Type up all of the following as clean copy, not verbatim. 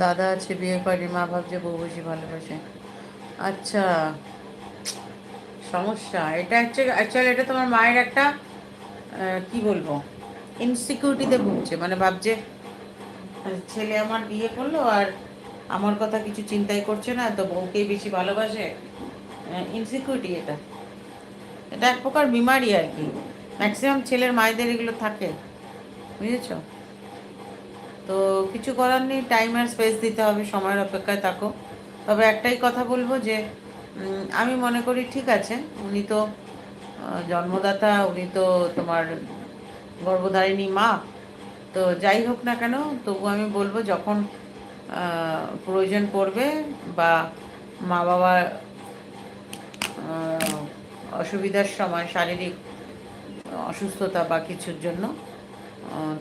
দাদা আছে, বিয়ে করেনি, মা ভাবছে বউ বেশি ভালোবাসে। আচ্ছা, সমস্যা এটা হচ্ছে। অ্যাকচুয়ালি এটা তোমার মায়ের একটা কি বলবো, ইনসিকিউরিটিতে ভুগছে। মানে ভাবছে ছেলে আমার বিয়ে করলো আর আমার কথা কিছু চিন্তাই করছে না, তো বউকেই বেশি ভালোবাসে। ইনসিকিউরিটি এটা, এটা এক প্রকার বিমারি আর কি। ম্যাক্সিমাম ছেলের মায়েদের এগুলো থাকে, বুঝেছো? তো কিছু করার নেই, টাইম আর স্পেস দিতে হবে, সময়ের অপেক্ষায় থাকো। তবে একটাই কথা বলবো যে আমি মনে করি ঠিক আছে, উনি তো জন্মদাতা, উনি তো তোমার গর্ভধারিণী মা। তো যাই হোক না কেন, তবু আমি বলবো যখন প্রয়োজন পড়বে বা মা বাবার আহ, অসুবিধার সময়, শারীরিক অসুস্থতা বা কিছুর জন্য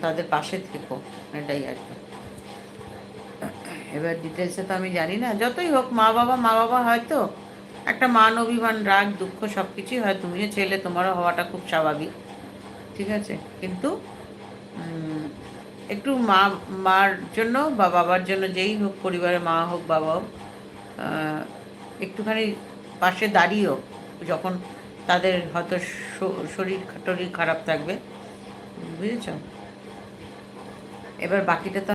তাদের পাশে থেকো, এটাই আর কি। এবার ডিটেলসে তো আমি জানি না, যতই হোক মা বাবা মা বাবা, হয়তো একটা মান অভিমান রাগ দুঃখ সব কিছুই হয়, তুমিও ছেলে তোমারও হওয়াটা খুব স্বাভাবিক, ঠিক আছে। কিন্তু উম, একটু মার জন্য বা বাবার জন্য, যেই হোক পরিবারের মা হোক বাবা হোক, আহ, একটুখানি পাশে দাঁড়িয়েও, যখন তাদের হয়তো শরীর টরীর খারাপ থাকবে, বুঝেছ? এবার বাকিটা তো